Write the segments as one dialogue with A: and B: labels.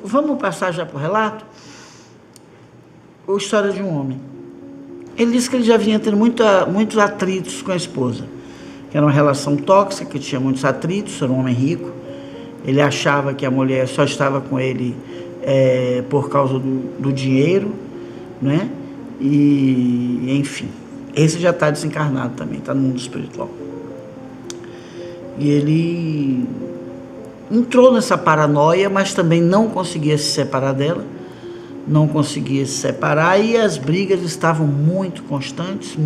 A: Vamos passar já para o relato? A história de um homem. Ele disse que ele já vinha tendo muitos atritos com a esposa, que era uma relação tóxica, que tinha muitos atritos, era um homem rico. Ele achava que a mulher só estava com ele por causa do dinheiro, né? E, enfim, esse já está desencarnado também, está no mundo espiritual. E ele entrou nessa paranoia, mas também não conseguia se separar dela, não conseguia se separar, e as brigas estavam muito constantes,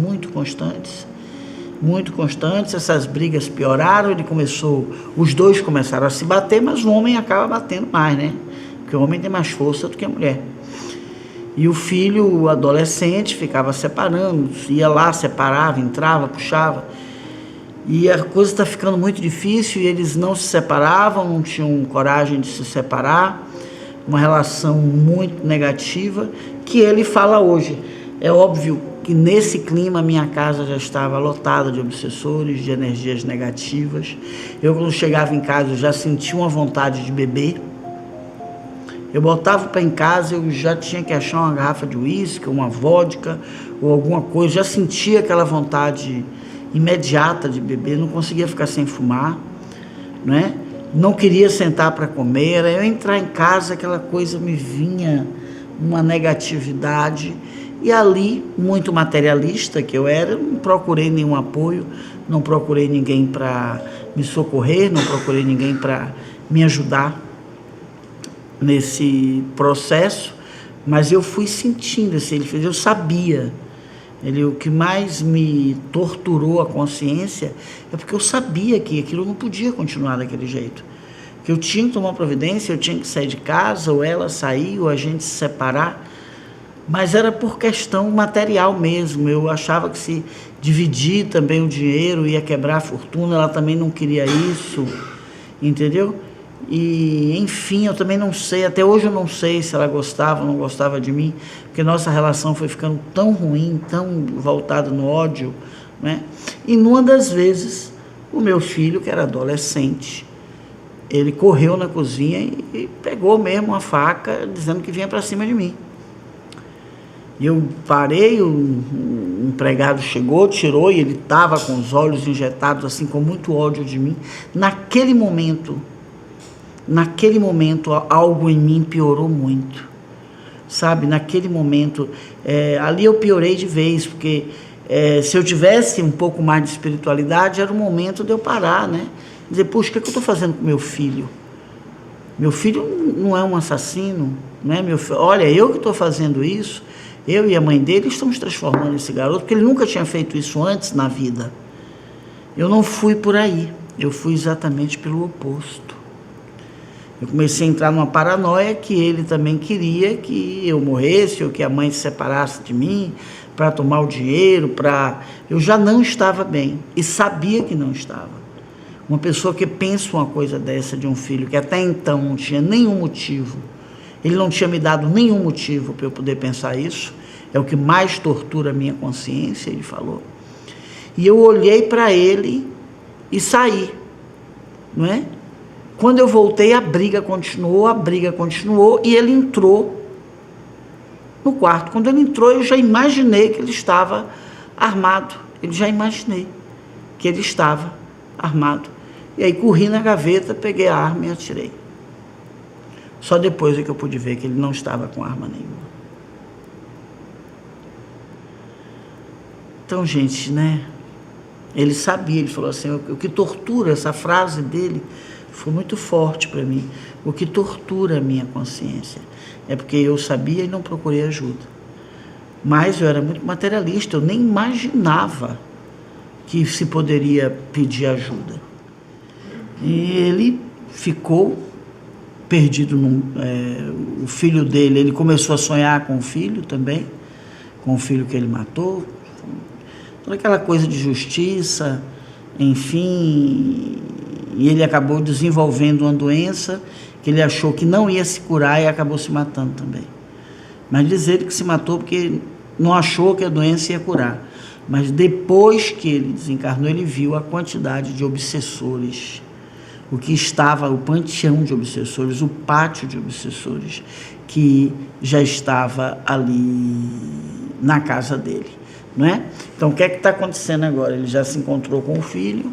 A: essas brigas pioraram, os dois começaram a se bater, mas o homem acaba batendo mais, né? Porque o homem tem mais força do que a mulher. E o filho, o adolescente, ficava separando, ia lá, separava, entrava, puxava, e a coisa está ficando muito difícil, e eles não se separavam, não tinham coragem de se separar, uma relação muito negativa, que ele fala hoje. É óbvio que nesse clima minha casa já estava lotada de obsessores, de energias negativas. Eu, quando chegava em casa, eu já sentia uma vontade de beber. Eu botava o pé em casa, eu já tinha que achar uma garrafa de uísque, uma vodka ou alguma coisa, já sentia aquela vontade imediata de beber, não conseguia ficar sem fumar, né? Não queria sentar para comer, era eu entrar em casa, aquela coisa me vinha, uma negatividade, e ali, muito materialista que eu era, não procurei nenhum apoio, não procurei ninguém para me socorrer, não procurei ninguém para me ajudar nesse processo, mas eu fui sentindo, assim, eu sabia, o que mais me torturou a consciência é porque eu sabia que aquilo não podia continuar daquele jeito, que eu tinha que tomar providência, eu tinha que sair de casa, ou ela sair, ou a gente se separar, mas era por questão material mesmo. Eu achava que se dividir também o dinheiro ia quebrar a fortuna, ela também não queria isso, entendeu? E, enfim, eu também não sei, até hoje eu não sei se ela gostava ou não gostava de mim, porque nossa relação foi ficando tão ruim, tão voltada no ódio, né? E numa das vezes, o meu filho, que era adolescente, ele correu na cozinha e pegou mesmo uma faca, dizendo que vinha para cima de mim. E eu parei, o empregado chegou, tirou, e ele estava com os olhos injetados, assim, com muito ódio de mim. Naquele momento, algo em mim piorou muito, sabe? Naquele momento, ali eu piorei de vez, porque se eu tivesse um pouco mais de espiritualidade, era o momento de eu parar, né? Dizer, puxa, o que eu estou fazendo com meu filho? Meu filho não é um assassino, né? Olha, eu que estou fazendo isso, eu e a mãe dele estamos transformando esse garoto, porque ele nunca tinha feito isso antes na vida. Eu não fui por aí, eu fui exatamente pelo oposto. Eu comecei a entrar numa paranoia que ele também queria que eu morresse, ou que a mãe se separasse de mim, para tomar o dinheiro, Eu já não estava bem, e sabia que não estava. Uma pessoa que pensa uma coisa dessa de um filho, que até então não tinha nenhum motivo, ele não tinha me dado nenhum motivo para eu poder pensar isso, é o que mais tortura a minha consciência, ele falou. E eu olhei para ele e saí, não é? Quando eu voltei, a briga continuou, e ele entrou no quarto. Quando ele entrou, eu já imaginei que ele estava armado, E aí corri na gaveta, peguei a arma e atirei. Só depois é que eu pude ver que ele não estava com arma nenhuma. Então, gente, né? Ele sabia, ele falou assim, o que tortura, essa frase dele foi muito forte para mim. O que tortura a minha consciência é porque eu sabia e não procurei ajuda. Mas eu era muito materialista, eu nem imaginava que se poderia pedir ajuda. E ele ficou perdido. O filho dele, ele começou a sonhar com o filho também, com o filho que ele matou, toda aquela coisa de justiça, enfim, e ele acabou desenvolvendo uma doença que ele achou que não ia se curar e acabou se matando também. Mas diz ele que se matou porque não achou que a doença ia curar. Mas depois que ele desencarnou, ele viu a quantidade de obsessores o que estava, o panteão de obsessores, o pátio de obsessores, que já estava ali na casa dele, não é? Então, o que é que está acontecendo agora? Ele já se encontrou com o filho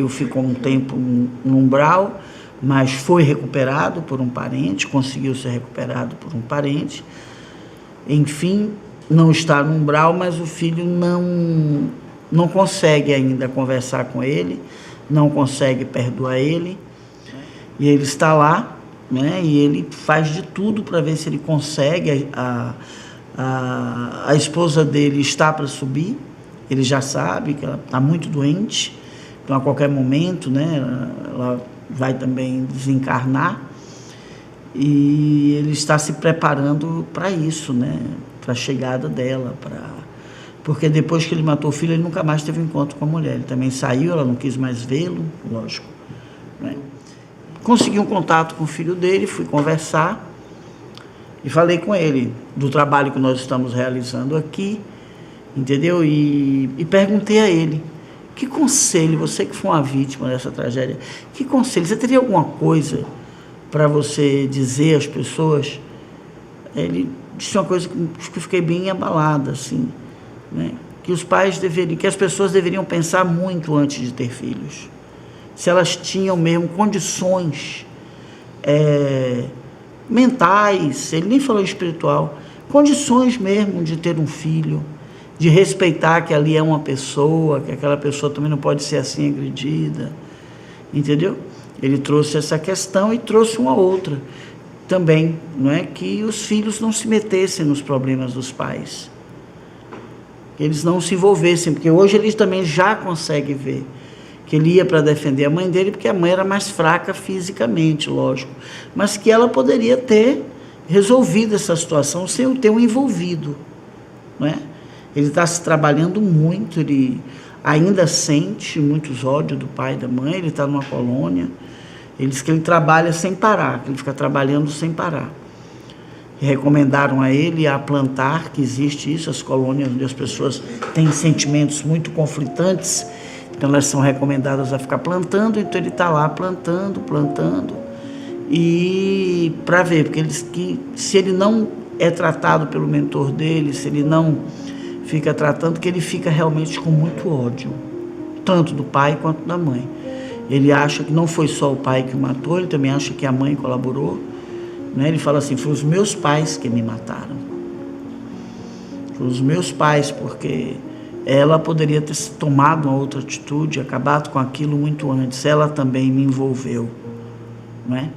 A: ficou um tempo no umbral, mas foi recuperado por um parente, conseguiu ser recuperado por um parente, enfim, não está no umbral, mas o filho não consegue ainda conversar com ele, não consegue perdoar ele, e ele está lá, né? E ele faz de tudo para ver se ele consegue. A esposa dele está para subir, ele já sabe que ela está muito doente, então a qualquer momento, né, ela vai também desencarnar, e ele está se preparando para isso, né, para a chegada dela, porque depois que ele matou o filho, ele nunca mais teve encontro com a mulher, ele também saiu, ela não quis mais vê-lo, lógico, né? Consegui um contato com o filho dele, fui conversar e falei com ele do trabalho que nós estamos realizando aqui, entendeu? E perguntei a ele, que conselho, você que foi uma vítima dessa tragédia, que conselho, você teria alguma coisa para você dizer às pessoas? Ele disse uma coisa que eu fiquei bem abalada, assim, né? Que os pais deveriam, que as pessoas deveriam pensar muito antes de ter filhos, se elas tinham mesmo condições mentais, ele nem falou espiritual, condições mesmo de ter um filho, de respeitar que ali é uma pessoa, que aquela pessoa também não pode ser assim agredida, entendeu? Ele trouxe essa questão e trouxe uma outra também, não é? Que os filhos não se metessem nos problemas dos pais, que eles não se envolvessem, porque hoje eles também já conseguem ver que ele ia para defender a mãe dele, porque a mãe era mais fraca fisicamente, lógico, mas que ela poderia ter resolvido essa situação sem o ter um envolvido, não é? Ele está se trabalhando muito, ele ainda sente muitos ódios do pai e da mãe, ele está numa colônia, ele diz que ele trabalha sem parar, que ele fica trabalhando sem parar. E recomendaram a ele a plantar, que existe isso, as colônias onde as pessoas têm sentimentos muito conflitantes, então elas são recomendadas a ficar plantando, então ele está lá plantando, e para ver, porque ele diz que se ele não é tratado pelo mentor dele, se ele não fica tratando, que ele fica realmente com muito ódio, tanto do pai quanto da mãe. Ele acha que não foi só o pai que o matou, ele também acha que a mãe colaborou, né? Ele fala assim, foi os meus pais que me mataram, foi os meus pais, porque ela poderia ter tomado uma outra atitude, acabado com aquilo muito antes, ela também me envolveu, não é?